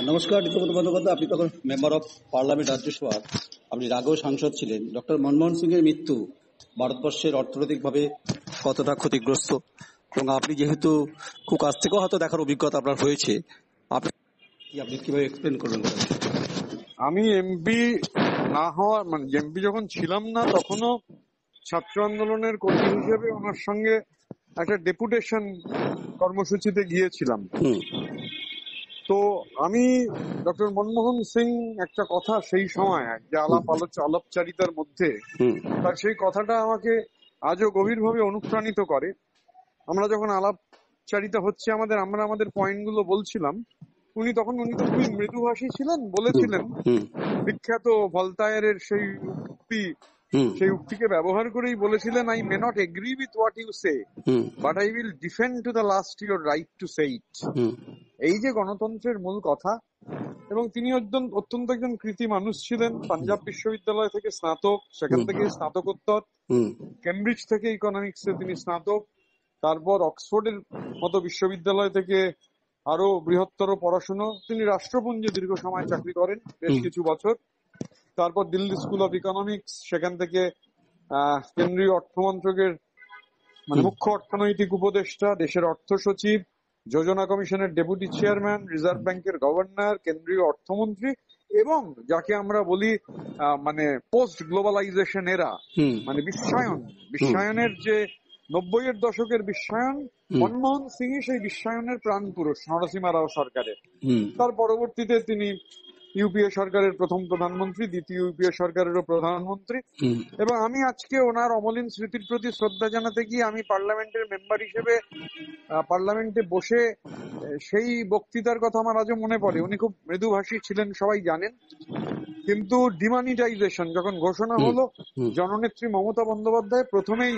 নমস্কার ঋতুপদ বন্দ্যোপাধ্যায়, আপনি তখন মেম্বার অফ পার্লামেন্ট রাজ্যসভার, আপনি আগেও সাংসদ ছিলেন। ডক্টর মনমোহন সিং এর মৃত্যু ভারতবর্ষের অর্থনৈতিকভাবে কতটা ক্ষতিগ্রস্ত, এবং আপনি যেহেতু খুব কাছ থেকেও হয়তো দেখার অভিজ্ঞতা আপনার হয়েছে, আপনি কিভাবে এক্সপ্লেন করবেন? আমি এমপি না হওয়া মানে এমপি যখন ছিলাম না তখনও ছাত্র আন্দোলনের কর্মী হিসেবে ওনার সঙ্গে একটা ডেপুটেশন কর্মসূচিতে গিয়েছিলাম। তো আমি ডক্টর মনমোহন সিং একটা কথা সেই সময় যে আলাপচারিতার মধ্যে তার সেই কথাটা আমাকে আজও গভীরভাবে অনুপ্রাণিত করে। আমরা যখন আলাপচারিতা হচ্ছে আমরা আমাদের পয়েন্টগুলো বলছিলাম, উনি তো খুবই মৃদুভাষী ছিলেন, বলেছিলেন বিখ্যাত ভলতায়ারের সেই উক্তিকে ব্যবহার করেই বলেছিলেন, I may not agree with what you say but I will defend to the last your right to say it. এই যে গণতন্ত্রের মূল কথা। এবং তিনি অত্যন্ত একজন কৃতি মানুষ ছিলেন। পাঞ্জাব বিশ্ববিদ্যালয় থেকে স্নাতক, সেখান থেকে স্নাতকোত্তর, কেমব্রিজ থেকে ইকোনমিক্সে তিনি স্নাতক, তারপর অক্সফোর্ডের মতো বিশ্ববিদ্যালয় থেকে আরো বৃহত্তর পড়াশুনো। তিনি রাষ্ট্রপুঞ্জে দীর্ঘ সময় চাকরি করেন, বেশ কিছু বছর। তারপর দিল্লি স্কুল অফ ইকোনমিক্স, সেখান থেকে কেন্দ্রীয় অর্থমন্ত্রকের মুখ্য অর্থনৈতিক উপদেষ্টা, দেশের অর্থ সচিব, যোজনা কমিশনের ডেপুটি চেয়ারম্যান, রিজার্ভ ব্যাংকের গভর্নর, কেন্দ্রীয় অর্থমন্ত্রী, এবং যাকে আমরা বলি পোস্ট গ্লোবালাইজেশন এরা, বিশ্বায়নের যে 90-এর দশকের বিশ্বায়ন, মনমোহন সিং সেই বিশ্বায়নের প্রাণ পুরুষ নরসিমা রাও সরকারের। তার পরবর্তীতে তিনি ইউপিএ সরকারের প্রথম প্রধানমন্ত্রী, দ্বিতীয় ইউপিএ সরকারেরও প্রধানমন্ত্রী। এবং আমি আজকে ওনার অমলিন স্মৃতির প্রতি শ্রদ্ধা জানাতে গিয়ে আমি পার্লামেন্টের মেম্বার হিসেবে পার্লামেন্টে বসে সেই বক্তৃতার কথা আমার আজও মনে পড়ে। উনি খুব মৃদুভাষী ছিলেন, সবাই জানেন। কিন্তু ডিমানিটাইজেশন যখন ঘোষণা হলো, জননেত্রী মমতা বন্দ্যোপাধ্যায় প্রথমেই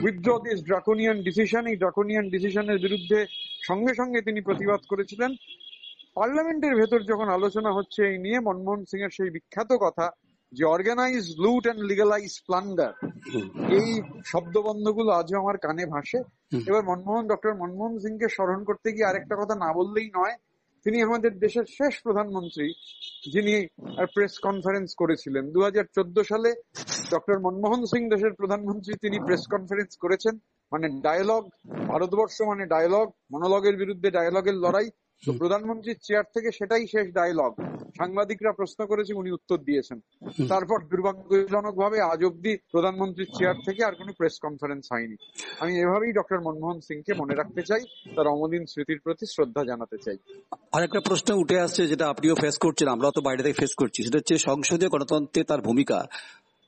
উইথড্র দিস ড্রাকোনিয়ান ডিসিশন, এই ড্রাকোনিয়ান ডিসিশনের বিরুদ্ধে সঙ্গে সঙ্গে তিনি প্রতিবাদ করেছিলেন। পার্লামেন্টের ভেতর যখন আলোচনা হচ্ছে এই নিয়ে, মনমোহন সিং এর সেই বিখ্যাত কথা যে অর্গানাইজ লুট অ্যান্ড লিগালাইজ প্লান্ডার, এই শব্দবন্ধগুলো আজও আমার কানে ভাসে। এবার ডক্টর মনমোহন সিংকে স্মরণ করতে গিয়ে আরেকটা কথা না বললেই নয়। তিনি আমাদের দেশের শেষ প্রধানমন্ত্রী যিনি প্রেস কনফারেন্স করেছিলেন। 2014 সালে ডক্টর মনমোহন সিং দেশের প্রধানমন্ত্রী, তিনি প্রেস কনফারেন্স করেছেন। ডায়ালগ, ভারতবর্ষ ডায়ালগ, মনোলগের বিরুদ্ধে ডায়ালগের লড়াই। তো প্রধানমন্ত্রীর চেয়ার থেকে সেটাই শেষ ডায়ালগ। সাংবাদিকরা প্রশ্ন করেছে, উনি উত্তর দিয়েছেন। তারপর দুর্ভাগ্যজনক ভাবে আজ অব্দি প্রধানমন্ত্রীর চেয়ার থেকে আর কোনো প্রেস কনফারেন্স হয়নি। আমি এভাবেই ডক্টর মনমোহন সিংকে মনে রাখতে চাই, তার অমলিন স্মৃতির প্রতি শ্রদ্ধা জানাতে চাই। আরেকটা প্রশ্ন উঠে আসছে, যেটা আপনিও ফেস করছেন, আমরাও তো বাইরে থেকে ফেস করছি, সেটা হচ্ছে সংসদীয় গণতন্ত্রে তার ভূমিকা।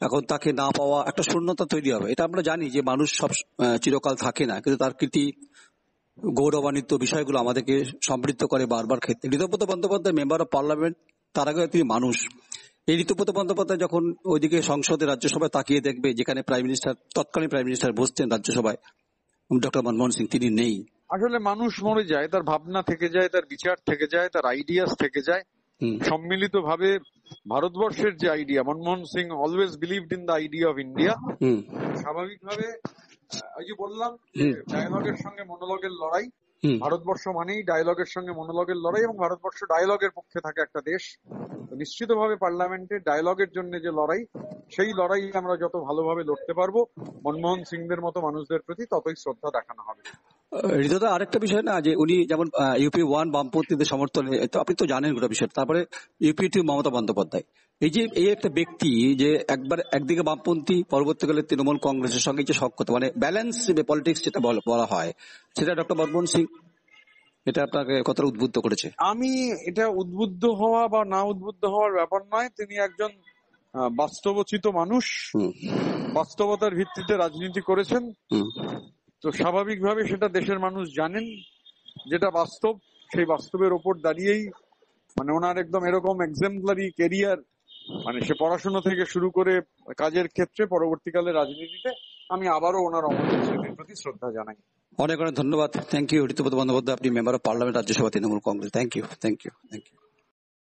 এখন তাকে না পাওয়া একটা শূন্যতা তৈরি হবে। এটা আমরা জানি যে মানুষ সব চিরকাল থাকে না, কিন্তু তার কৃতি, গৌরবান্বিত বিষয়গুলো আমাদেরকে সমৃদ্ধ করে বারবার ক্ষেত্রে। ঋতুপদ বন্দ্যোপাধ্যায় মেম্বার অফ পার্লামেন্ট, তার আগে তিনি মানুষ। এই ঋতুপদ বন্দ্যোপাধ্যায় যখন ওইদিকে সংসদে রাজ্যসভায় তাকিয়ে দেখবে, যেখানে তৎকালীন প্রাইম মিনিস্টার বসতেন রাজ্যসভায়, ডক্টর মনমোহন সিং তিনি নেই। আসলে মানুষ মরে যায়, তার ভাবনা থেকে যায়, তার বিচার থেকে যায়, তার আইডিয়াস থেকে যায়। সম্মিলিত ভাবে ভারতবর্ষের যে idea, Manmohan Singh always believed in the idea of India. স্বাভাবিকভাবে ওই যে বললাম, ডায়ালগের সঙ্গে মনোলগের লড়াই। ভারতবর্ষ মানেই ডায়ালগের সঙ্গে মনোলগের লড়াই, এবং ভারতবর্ষ ডায়ালগের পক্ষে থাকে একটা দেশ। নিশ্চিতভাবে পার্লামেন্টে ডায়ালগের জন্য যে লড়াই, সেই লড়াই আমরা যত ভালোভাবে লড়তে পারবো, মনমোহন সিংদের মতো মানুষদের প্রতি ততই শ্রদ্ধা দেখানো হবে। ঋতুদা, আরেকটা বিষয় না, যে উনি যেমন ইউপি 1 বামপন্থীদের সমর্থনে, আপনি তো জানেন গোটা বিষয়টা, তারপরে ইউপি 2 মমতা বন্দ্যোপাধ্যায়, এই একটা ব্যক্তি যে একদিকে বামপন্থী, পরবর্তীকালে তৃণমূল কংগ্রেসের সঙ্গে যে সখ্যতা, ব্যালেন্স পলিটিক্স যেটা বলা হয়, সেটা ডক্টর মনমোহন সিং, এটা আপনাকে কতটা উদ্বুদ্ধ করেছে? আমি এটা উদ্বুদ্ধ হওয়া বা না উদ্বুদ্ধ হওয়ার ব্যাপার নয়। তিনি একজন বাস্তবচিত মানুষ, বাস্তবতার ভিত্তিতে রাজনীতি করেছেন। তো স্বাভাবিকভাবে সেটা দেশের মানুষ জানেন, যেটা বাস্তব, সেই বাস্তবের ওপর দাঁড়িয়েই ওনার একদম এরকম এক্সাম্পলারি কেরিয়ার, সে পড়াশোনা থেকে শুরু করে কাজের ক্ষেত্রে, পরবর্তীকালে রাজনীতিতে, আমি আবারও ওনার অমলিন স্মৃতির প্রতি শ্রদ্ধা জানাই। অনেক অনেক ধন্যবাদ। থ্যাংক ইউ ঋতুপদ বন্দ্যোপাধ্যায়, আপনি member of parliament Rajya Sabha Trinamool Congress. Thank you.